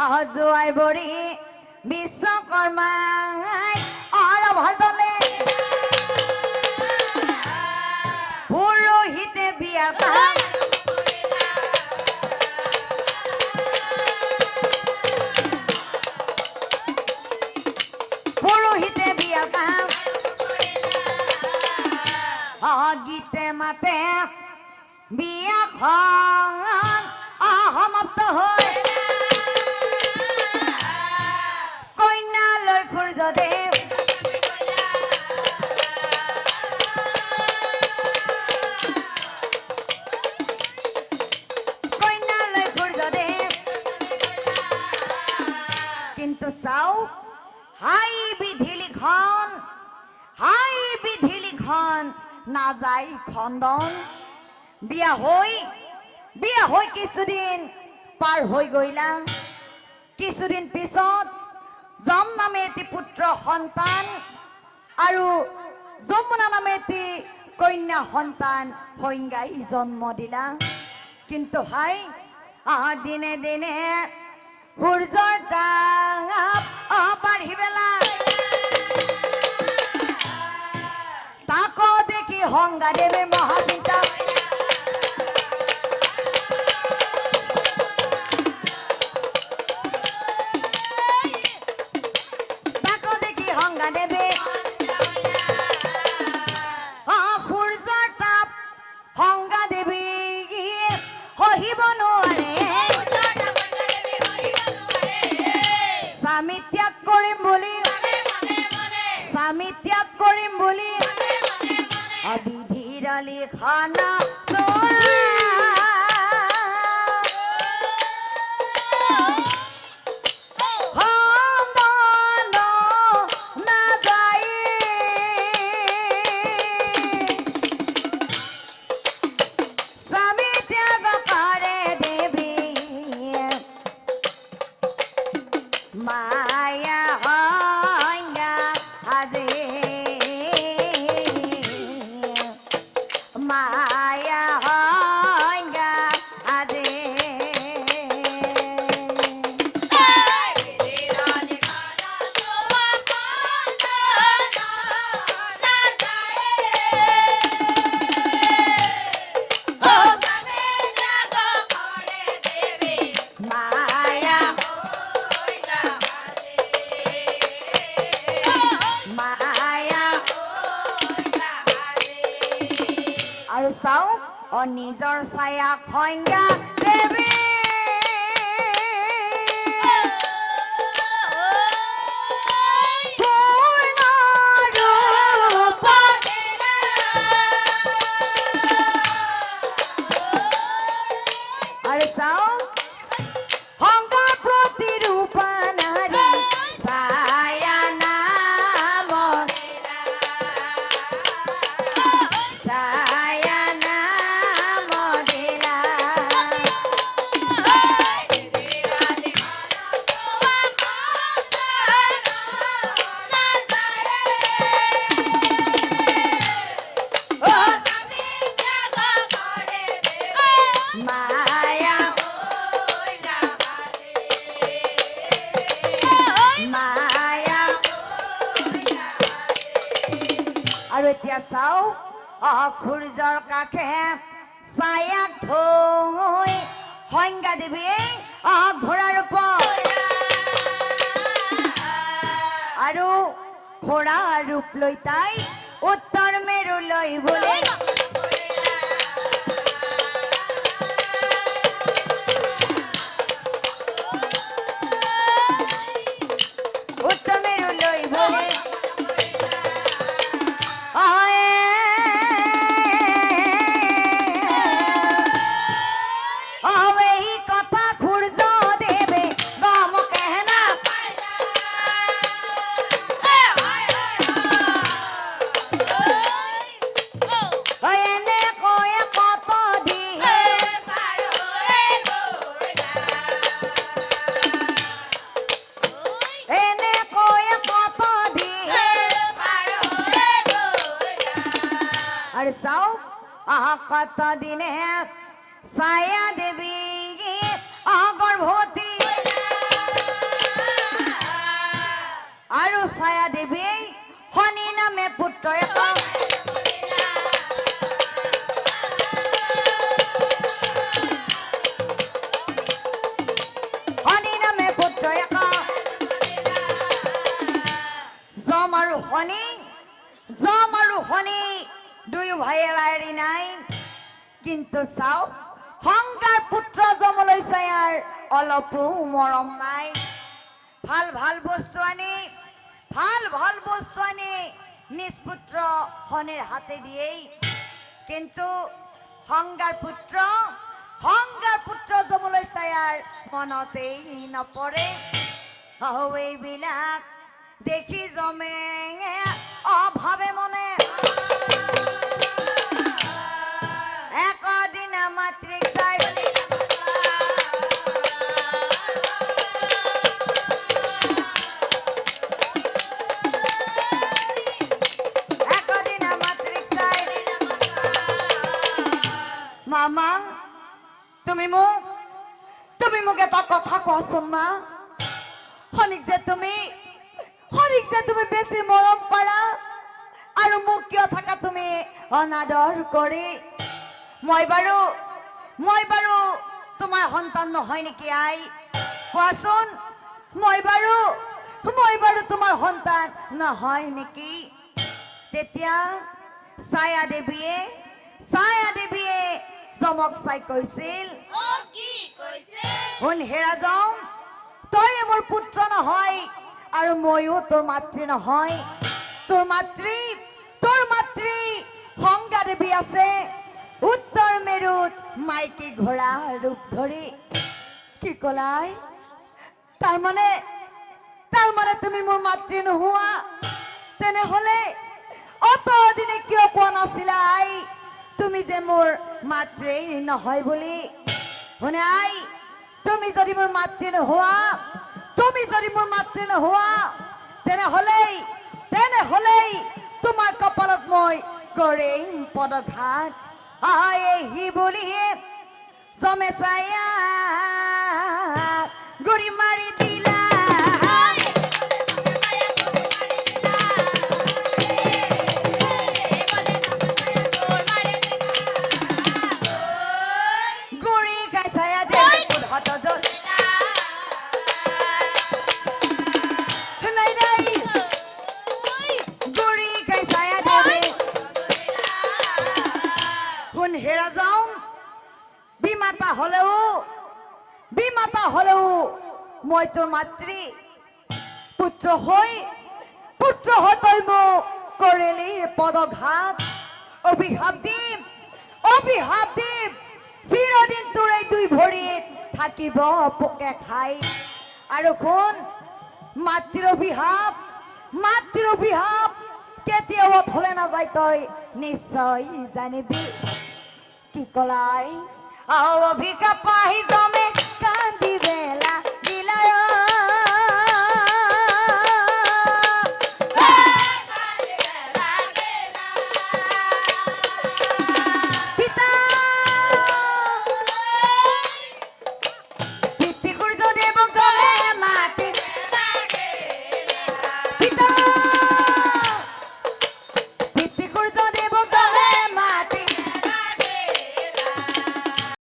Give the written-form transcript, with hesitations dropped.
জোয়াই বৰি বিশ্বকৰ্মাই আৰম্ভ তলে পুৰোহিতে বিয়াৰ কাম পুৰোহিতে বিয়াৰ কাম গীতে মাতে বিয়াখন সমাপ্ত হৈ কন্যালৈ সূৰ্যদেৱ কন্যালৈ সূৰ্যদেৱ কিন্তু চাও হাই বিধিলিখন নাযায় খণ্ডন বিয়া হৈ কিছুদিন পাৰ হৈ গইলা কিছুদিন পিছত যম নামে এটি পুত্ৰ সন্তান আৰু যমুনা নামে এটি কন্যা সন্তান সংজ্ঞাই জন্ম দিলা কিন্তু হাই দিনে দিনে সূৰ্যৰ তাপ বাঢ়ি পেলা তাকো দেখি সংজ্ঞাদেৱে মহাচিন্তা দেবে সূৰ্যৰ তাপ সংজ্ঞা দেৱী সহিব নোৱাৰে স্বামী ত্যাগ কৰিম বুলি বিধিৰ লিখনা আৰু চাও নিজৰ ছায়া সংজ্ঞা দেৱী আৰু চাও সংজ্ঞা প্ৰতিৰূপা নাৰী ছায়া নাম আৰু এতিয়া চাও সূৰ্যৰ কাষে ছায়াক থৈ সংজ্ঞা দেৱী ঘোঁৰাৰ ওপৰত আৰু ঘোঁৰা ৰূপ লৈ তাই উত্তৰ মেৰুলৈ বোলে উত্তৰ মেৰুলৈ বোলে কথা সূৰ্য দেৱে গম কেহনা কত দিনে ছায়া দেবী গৰ্ভবতী শনি যম আৰু শনি দুয়ো ভাইয়েৰ এৰি নাই কিন্তু চাও সংগাৰ পুত্ৰ যমলৈ চায়াৰ অলপো মৰম নাই ভাল ভাল বস্তু আনি নিজ পুত্ৰ শনিৰ হাতে দিয়েই কিন্তু সংগাৰ পুত্ৰ যমলৈ চায়াৰ মনতেই নপৰে এইবিলাক দেখি জমে অভাৱে মনে একদিনা মাতৃক চাই মামা তুমি মোক এটা কথা কোৱাচোন মা শনিক যে তুমি বেছি মৰম কৰা আৰু মোক কিয় থাকা তুমি অনাদৰ কৰি মই বাৰু তোমাৰ সন্তান নহয় নেকি আই কোৱাচোন মই বাৰু তোমাৰ সন্তান নহয় নেকি তেতিয়া ছায়া দেৱীয়ে যমক চাই কৈছিল শুন হেৰা যম তই মোৰ পুত্ৰ নহয় আৰু ময়ো তোৰ মাতৃ নহয় তোৰ মাতৃ সংগা দেৱী আছে উত্তৰ মেৰুত মাইকী ঘোঁৰা ৰূপ ধৰি কি কলাই তাৰমানে তুমি মোৰ মাতৃ নোহোৱা তেনেহলে অতদিনে কিয় কোৱা নাছিলা আই তুমি যে মোৰ মাতৃ নহয় বুলি শুনে আই তুমি যদি মোৰ মাতৃ নোহোৱা তেনেহলেই তোমাৰ কপালত মই কৰিম পদঘাত এই বুলিয়ে জমে ছায়া গুৰি মাৰি দিলা হেৰা যাও বিমাতা হলেও মই তোৰ মাতৃ পুত্ৰ হৈ তই মোক কৰিলি পদঘাত অভিশাপ দিম চিৰদিন তোৰ এই দুই ভৰিত থাকিব পোকে খাই আৰু শুন মাতৃৰ অভিশাপ কেতিয়াও ফলে নাযায় তই নিশ্চয় জানিবি কি কলাই অভিশাপ পাহি জমে